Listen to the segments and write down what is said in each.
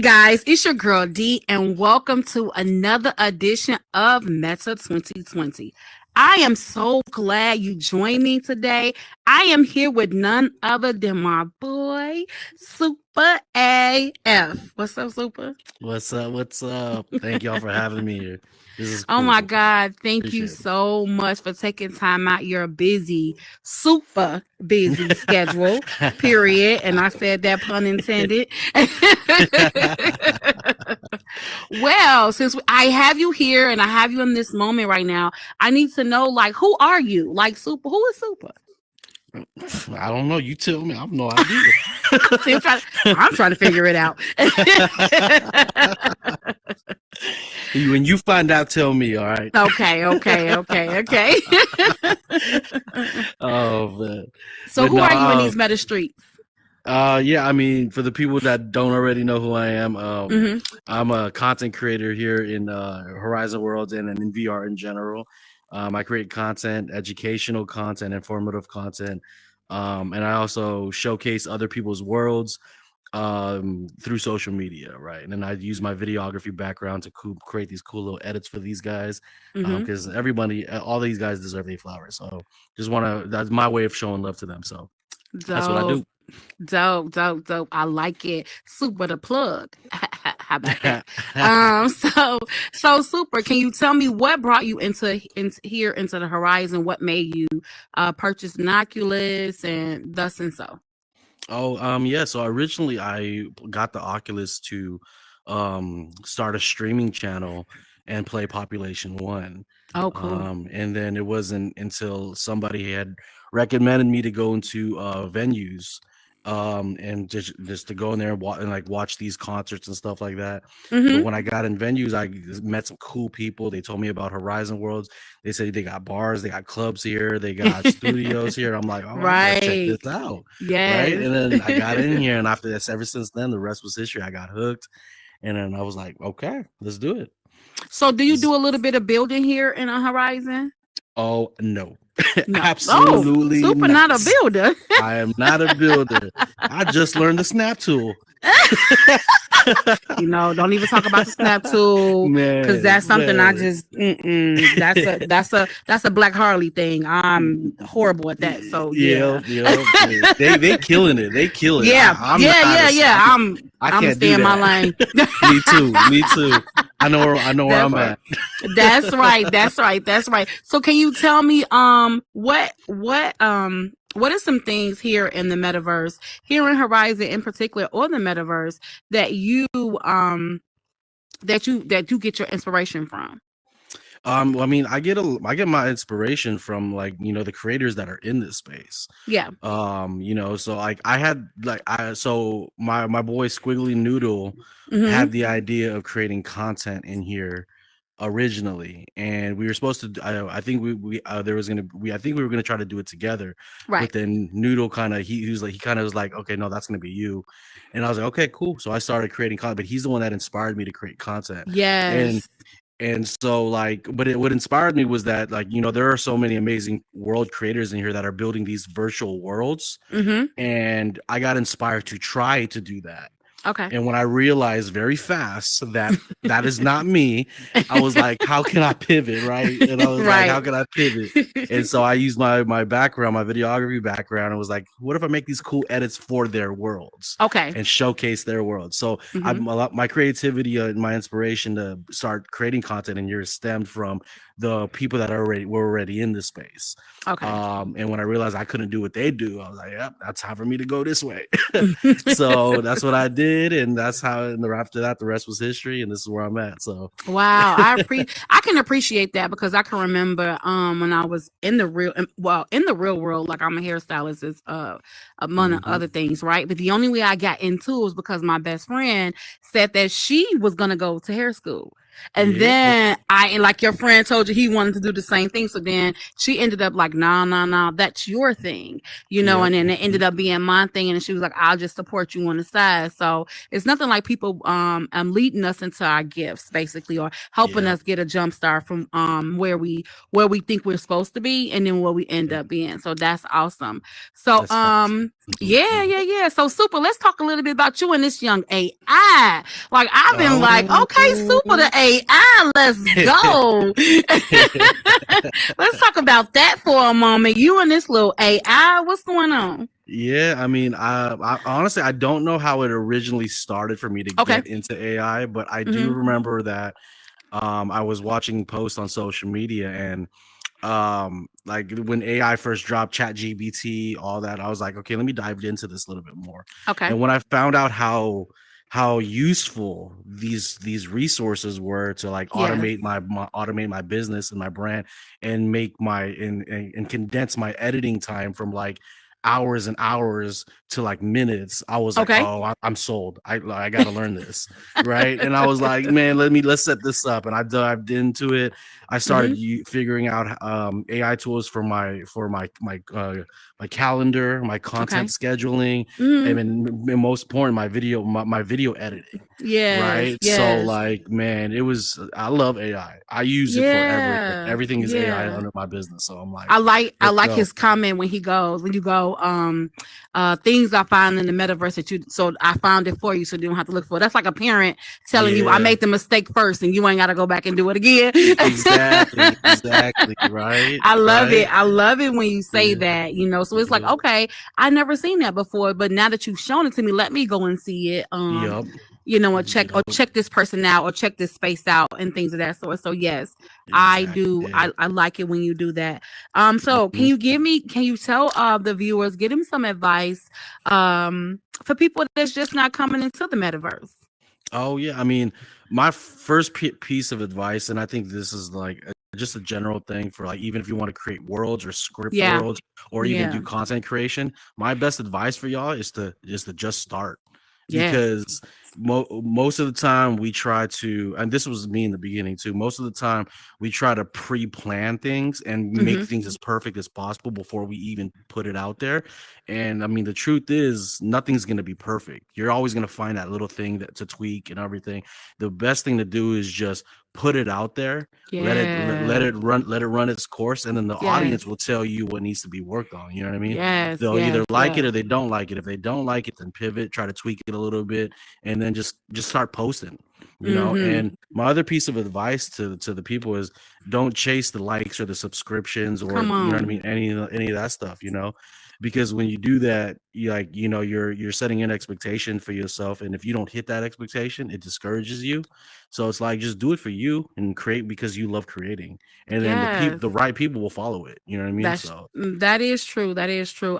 Guys, it's your girl D, and welcome to another edition of Meta 2020. I am so glad you joined me today. I am here with none other than my boy, Super AF. What's up, Super? What's up? What's up? Thank y'all for having me here. This is Oh cool. my God, thank you Appreciate so much for taking time out your busy, super busy schedule, period. And I said that pun intended. it. Well, since I have you here and I have you in this moment right now, I need to know, like, who are you? Like, Super, who is Super? I don't know. You tell me. I have no idea. See, I'm trying to figure it out. When you find out, tell me. All right. Okay. Oh man. So, But who no. are you in these meta streets? Yeah. I mean, for the people that don't already know who I am, hmm I'm a content creator here in Horizon Worlds and in VR in general. I create content, educational content, informative content, and I also showcase other people's worlds through social media, right? And then I use my videography background to create these cool little edits for these guys, hmm because everybody, all these guys deserve their flowers. So just want to, that's my way of showing love to them. So that's what I Dope, do. dope. I like it. Super the plug. How about that? So super. Can you tell me what brought you into here into the Horizon? What made you purchase an Oculus and thus and so? Oh, yeah. So originally I got the Oculus to start a streaming channel and play Population One. Oh, cool. And then it wasn't until somebody had recommended me to go into venues, and just to go in there and, and like watch these concerts and stuff like that. But Mm-hmm. when I got in venues, I met some cool people. They told me about Horizon Worlds. They said they got bars, they got clubs here, they got studios here. I'm like, oh, I gotta check Right. this out, right? Yes. And then I got in here, and after this, ever since then, the rest was history. I got hooked, and then I was like, okay, let's do it. So, do you This, do a little bit of building here in a Horizon? oh no, No. Oh, absolutely super not not. a builder. I am not a builder. I just learned the snap tool. Don't even talk about the snap tool because man, that's something I man. just that's a Black Harley thing. I'm horrible at that. So yeah. Yep, yep. They killing it. They kill it. Yeah, I'm not. yeah. I I'm gonna can't stay do in my that. lane. Me too. Me too. I know where That I'm part. at. That's right. So can you tell me what are some things here in the metaverse, here in Horizon in particular, or the metaverse that um you get your inspiration from? Well, I mean, I get my inspiration from, like, the creators that are in this space. Yeah. So like I had like I so my boy Squiggly Noodle Mm-hmm. had the idea of creating content in here originally, and we were supposed to I think we there was gonna we I think we were gonna try to do it together, Right. but then Noodle kind of he kind of was like, okay, no, that's gonna be you. And I was like, okay, cool. So I started creating content, but he's the one that inspired me to create content. and Yes. and so, like, but what inspired me was that, like, there are so many amazing world creators in here that are building these virtual worlds, Mm-hmm. and I got inspired to try to do that. Okay. And when I realized very fast that that is not me, I was like, how can I pivot, right? And I was like, how Right. can I pivot? And so I used my background, my videography background, and was like, what if I make these cool edits for their worlds Okay. and showcase their world? So Mm-hmm. my creativity and my inspiration to start creating content in here stemmed from the people that were already in this space. Okay. And when I realized I couldn't do what they do, I was like, yep, that's time for me to go this way. So that's what I did, and that's how. And after that, the rest was history, and this is where I'm at. So, Wow, I can appreciate that because I can remember when I was in the real world, like I'm a hairstylist is among mhm. other things, right? But the only way I got into it was because my best friend said that she was gonna go to hair school. And Yeah. then and like your friend told you he wanted to do the same thing. So then she ended up like, nah, that's your thing, Yep. and then it ended up being my thing. And she was like, I'll just support you on the side. So it's nothing like people leading us into our gifts basically, or helping Yeah. us get a jump start from where we think we're supposed to be and then where we end up being. So that's awesome. So That's facts. yeah. So Super, let's talk a little bit about you and this young AI. Like I've been like, okay, Super the AI, let's go. Let's talk about that for a moment. You and this little AI, what's going on? Yeah, I mean, I honestly I don't know how it originally started for me to Okay. get into AI, but I do remember that I was watching posts on social media, and like when AI first dropped, ChatGPT, all that, I was like, okay, let me dive into this a little bit more. Okay. And when I found out how useful these resources were to like automate my business and my brand, and make my and condense my editing time from like hours and hours to like minutes, I was like, Okay. oh, I'm sold. I gotta learn this. Right. And I was like, man, let's set this up. And I dived into it. I started figuring out AI tools for my my calendar, my content scheduling, and then most important, my video editing. Right. So like, man, I love AI. I use it for everything. Everything is AI under my business. So I'm like, I like go. his comment when you go things I find in the metaverse so I found it for you so you don't have to look for it. That's like a parent telling you I made the mistake first and you ain't gotta go back and do it again. Exactly. Right. I love it. I love it when you say that, so it's like, okay, I never seen that before, but now that you've shown it to me, let me go and see it. And check this person out or check this space out and things of that sort. So yes, I do. I like it when you do that. So can you tell the viewers, give them some advice for people that's just not coming into the metaverse? Oh yeah, I mean, my first piece of advice, and I think this is like just a general thing for like even if you want to create worlds or script worlds or even do content creation, my best advice for y'all is to just start. Because most of the time we try to, and this was me in the beginning too, most of the time we try to pre-plan things and make things as perfect as possible before we even put it out there. And I mean, the truth is nothing's going to be perfect. You're always going to find that little thing to tweak and everything. The best thing to do is just put it out there, let it run its course, and then the audience will tell you what needs to be worked on. You know what I mean? They'll either like it or they don't like it. If they don't like it, then pivot, try to tweak it a little bit, and then just start posting. And my other piece of advice to the people is don't chase the likes or the subscriptions or you know what I mean, any of that stuff, because when you do that, you're setting an expectation for yourself, and if you don't hit that expectation, it discourages you. So it's like, just do it for you and create because you love creating, and then the right people will follow it. You know what I mean? That is true.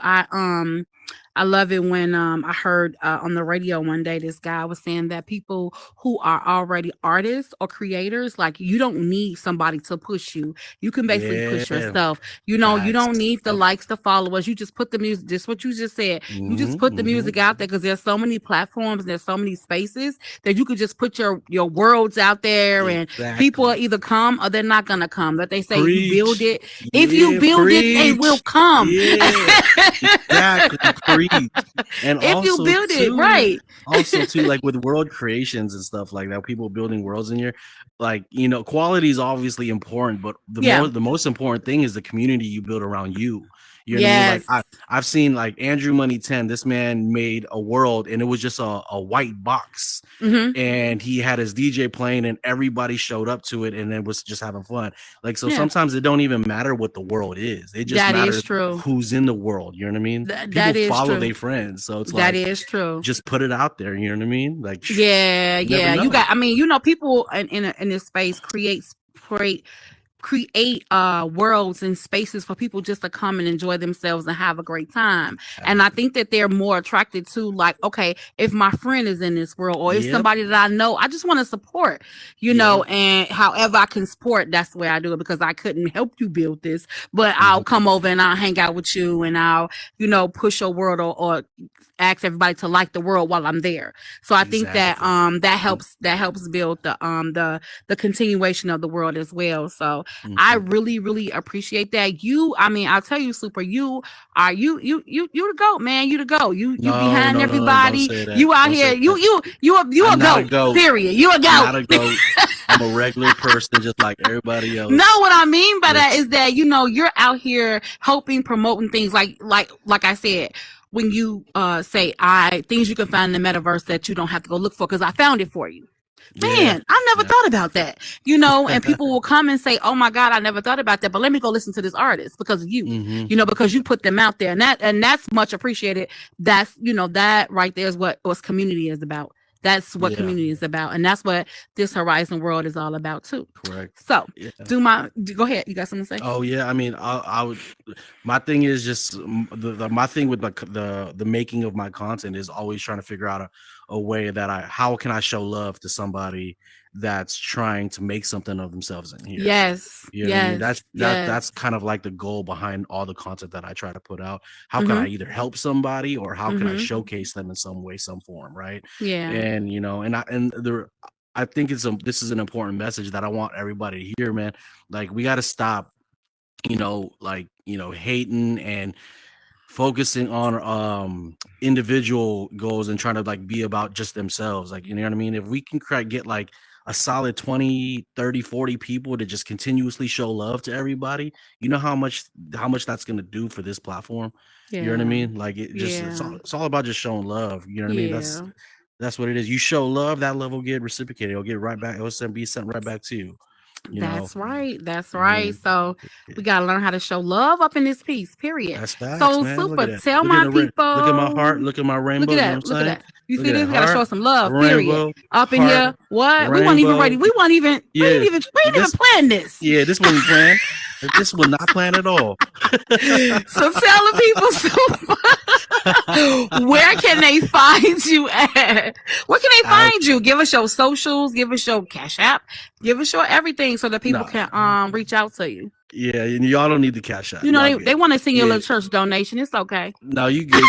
I love it when I heard on the radio one day this guy was saying that people who are already artists or creators, like, you don't need somebody to push you. You can basically push yourself. You don't need the likes, the followers. You just put the music, just what you just said. You just put the music out there, because there's so many platforms, there's so many spaces that you could just put your worlds out there, and people will either come or they're not gonna come. But they say, you build it. If you build it, they will come. Exactly. And if you build it right. Also too, like with world creations and stuff like that, people building worlds in here, like, quality is obviously important, but the most important thing is the community you build around you. You know what I mean? Like I've seen like Andrew Money 10, this man made a world and it was just a white box, and he had his DJ playing and everybody showed up to it and it was just having fun. Like, so sometimes it don't even matter what the world is. It just matters who's in the world. You know what I mean? People follow their friends. So it's like, that is true. Just put it out there. You know what I mean? Like, you got, people in this space create create worlds and spaces for people just to come and enjoy themselves and have a great time. And I think that they're more attracted to, like, okay, if my friend is in this world, or if Yep. somebody that I know, I just want to support, you know, and however I can support, that's the way I do it, because I couldn't help you build this, but I'll come over and I'll hang out with you, and I'll, you know, push your world, or ask everybody to like the world while I'm there. So I think that Exactly. that helps build the continuation of the world as well. So I Mhm. really appreciate that. I mean, I'll tell you, Super, you are you the GOAT, man. You the GOAT. You No, behind no, no, no, don't everybody. say that. You out Don't here. say that. You a I'm not a GOAT. goat. Period. You a I'm GOAT. not a goat. I'm a regular person just like everybody else. No, what I mean by that Yes. is that, you know, you're out here helping, promoting things like I said, when you say things you can find in the metaverse that you don't have to go look for, because I found it for you. Yeah. Man, I never Yeah. thought about that, you know, and people will come and say, oh my God, I never thought about that, but let me go listen to this artist because of you, Mhm. you know, because you put them out there, and that's much appreciated. That's, you know, that right there is what community is about. That's what Yeah. community is about. And that's what this Horizon world is all about too. Correct. So Yeah. go ahead. You got something to say? Oh yeah, I mean, I would. My thing is just my thing with the making of my content is always trying to figure out a way that how can I show love to somebody that's trying to make something of themselves in here. Yes. You know what I mean? Yes. That's kind of like the goal behind all the content that I try to put out. How can Mhm. I either help somebody or how can I Mhm. showcase them in some way, some form, right? Yeah. And you know, I think this is an important message that I want everybody to hear, man. Like we got to stop, you know, like, you know, hating and focusing on individual goals and trying to like be about just themselves. Like, you know what I mean? If we can get like a solid 20, 30, 40 people to just continuously show love to everybody, you know how much that's going to do for this platform. Yeah. You know what I mean? Like it's all about just showing love. You know what I mean? That's what it is. You show love, that love will get reciprocated. It'll get right back. It'll be sent right back to you. You know? That's right. That's Yeah. right. So we gotta learn how to show love up in this piece. Period. That's facts, So man. Look Super, at that. tell Look at my the people. look at my heart. Look at my rainbow. Look at You know that. what I'm Look at saying? that. You Look see at this? that We gotta show heart, some love. rainbow, Period. Up in heart, here. What? We weren't rainbow. even ready. We weren't even. Yeah. We didn't even plan this. Yeah, this wasn't planned. This was not planned at all. So tell the people, Super, where can they find you at? Where can they find you? Give us your socials. Give us your Cash App. Give us your everything so that people can reach out to you. Yeah, and y'all don't need the Cash App. You know, they want to send you a little church donation. It's okay. No, you good.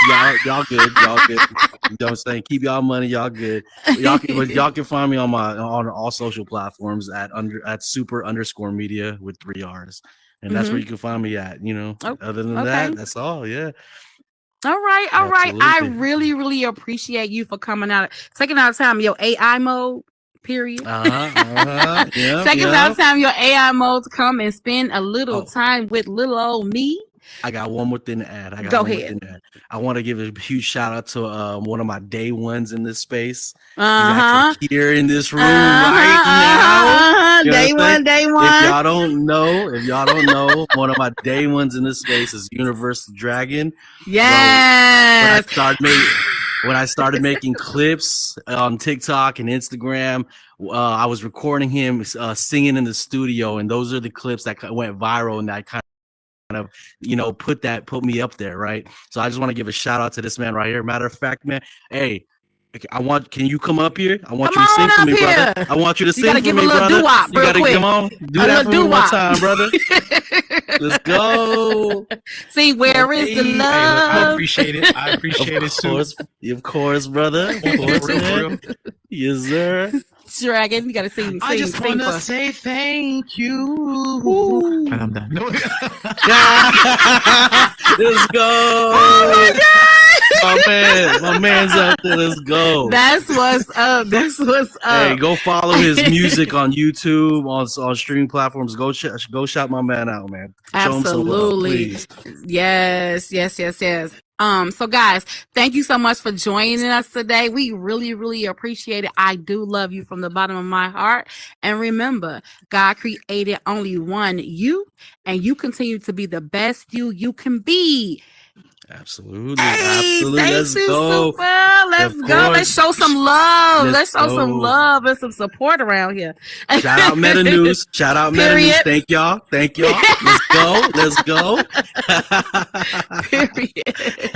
Y'all good. Y'all good. You know what I'm saying? Keep y'all money. Y'all good. Y'all can find me on all social platforms at super_media with 3 R's. And that's where you can find me at, you know. Other than that, that's all. Yeah. All right. Absolutely. I really appreciate you for coming out, taking out time, your AI mode. Period. Yeah. Taking out time, your AI mode to come and spend a little time with little old me. I got one more thing to add. Go ahead. I want to give a huge shout out to one of my day ones in this space. He's actually here in this room right now. Day one. If y'all don't know, one of my day ones in this space is Universal Dragon. Yes. When I started making clips on TikTok and Instagram, I was recording him singing in the studio, and those are the clips that went viral and that kind of, you know, put me up there, right? So I just want to give a shout out to this man right here. Matter of fact, man, hey, can you come up here? I want you to sing for me, brother. I want you to sing for me, brother. You gotta come on, do that for me one time, brother. Let's go. See, where is the love? I appreciate it. I appreciate it. Of course, brother. Of course, man. Yes, sir. Dragon, you gotta sing. I just want to say thank you. And I'm done. Let's go. Oh my God. My man's out there. Let's go. That's what's up. Hey, go follow his music on YouTube, on streaming platforms. Go shout my man out, man. Show him some love, please. Yes. So guys, thank you so much for joining us today. We really appreciate it. I do love you from the bottom of my heart. And remember, God created only one you, and you continue to be the best you can be. Absolutely. Hey, Absolutely. thank Let's you, go. Super. Let's Of go. Let's course. show some love. Let's Let's show some go. love and some support around here. Shout out Meta News. Shout out Meta News. Period. Thank y'all. Thank y'all. Let's go. Let's go. Period.